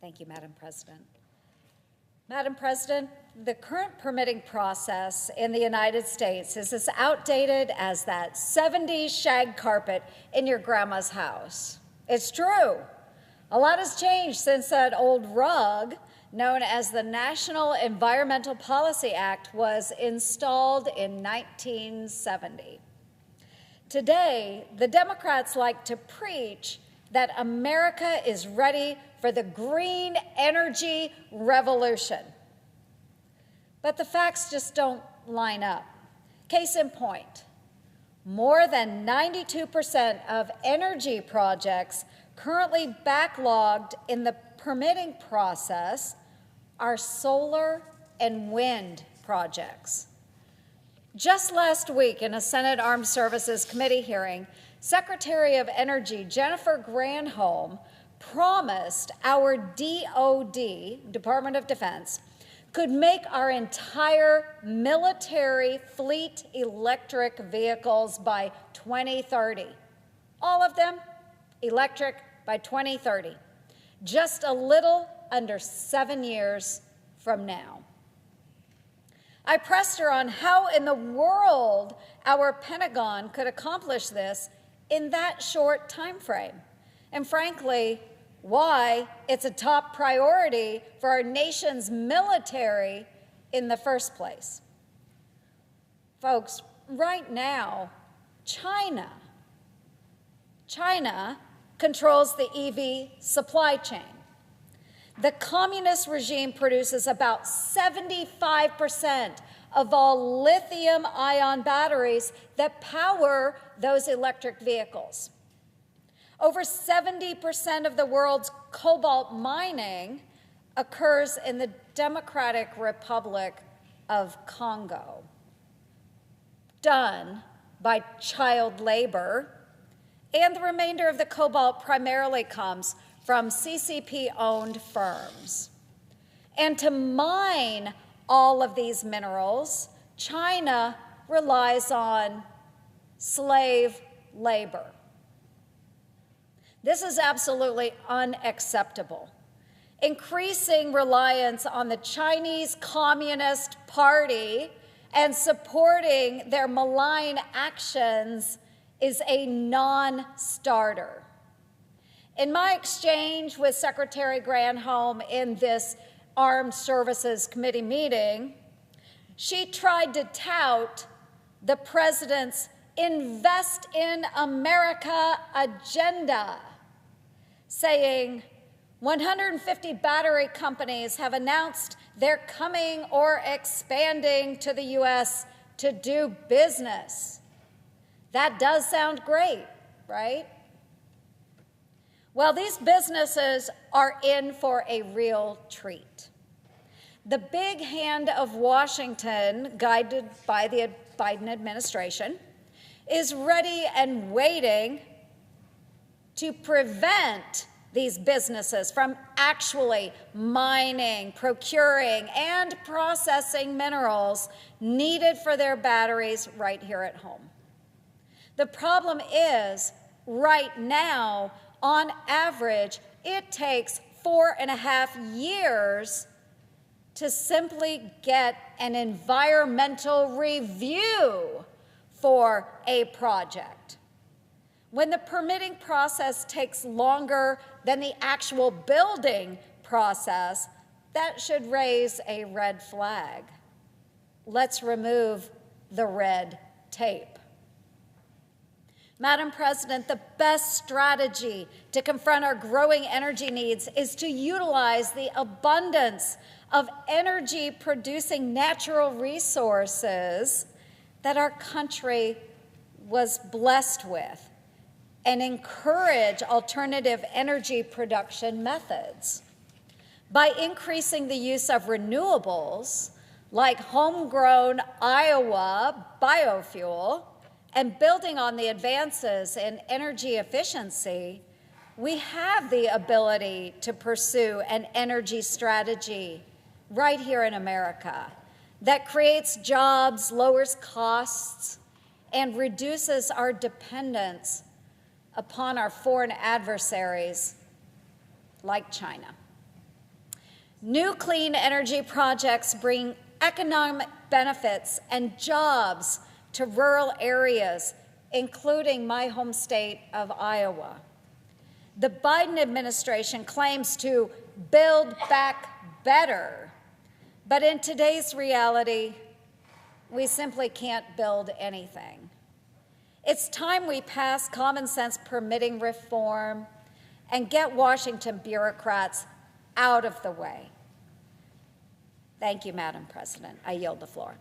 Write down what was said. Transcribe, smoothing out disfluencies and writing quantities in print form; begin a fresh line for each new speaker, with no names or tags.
Thank you, Madam President. Madam President, the current permitting process in the United States is as outdated as that 70s shag carpet in your grandma's house. It's true. A lot has changed since that old rug, known as the National Environmental Policy Act, was installed in 1970. Today, the Democrats like to preach that America is ready for the green energy revolution. But the facts just don't line up. Case in point, more than 92% of energy projects currently backlogged in the permitting process are solar and wind projects. Just last week in a Senate Armed Services Committee hearing, Secretary of Energy Jennifer Granholm promised our DoD, Department of Defense, could make our entire military fleet electric vehicles by 2030. All of them electric by 2030, just a little under 7 years from now. I pressed her on how in the world our Pentagon could accomplish this in that short time frame, and frankly, why it's a top priority for our nation's military in the first place. Folks, right now, China controls the EV supply chain. The communist regime produces about 75% of all lithium-ion batteries that power those electric vehicles. Over 70% of the world's cobalt mining occurs in the Democratic Republic of Congo, done by child labor, and the remainder of the cobalt primarily comes from CCP-owned firms. And to mine all of these minerals, China relies on slave labor. This is absolutely unacceptable. Increasing reliance on the Chinese Communist Party and supporting their malign actions is a non-starter. In my exchange with Secretary Granholm in this Armed Services Committee meeting, she tried to tout the president's Invest in America agenda, saying 150 battery companies have announced they're coming or expanding to the U.S. to do business. That does sound great, right? Well, these businesses are in for a real treat. The big hand of Washington, guided by the Biden administration, is ready and waiting to prevent these businesses from actually mining, procuring, and processing minerals needed for their batteries right here at home. The problem is, right now, on average, it takes 4.5 years to simply get an environmental review for a project. When the permitting process takes longer than the actual building process, that should raise a red flag. Let's remove the red tape. Madam President, the best strategy to confront our growing energy needs is to utilize the abundance of energy-producing natural resources that our country was blessed with and encourage alternative energy production methods. By increasing the use of renewables, like homegrown Iowa biofuel, and building on the advances in energy efficiency, we have the ability to pursue an energy strategy right here in America that creates jobs, lowers costs, and reduces our dependence upon our foreign adversaries like China. New clean energy projects bring economic benefits and jobs to rural areas, including my home state of Iowa. The Biden administration claims to build back better, but in today's reality, we simply can't build anything. It's time we pass common sense permitting reform and get Washington bureaucrats out of the way. Thank you, Madam President. I yield the floor.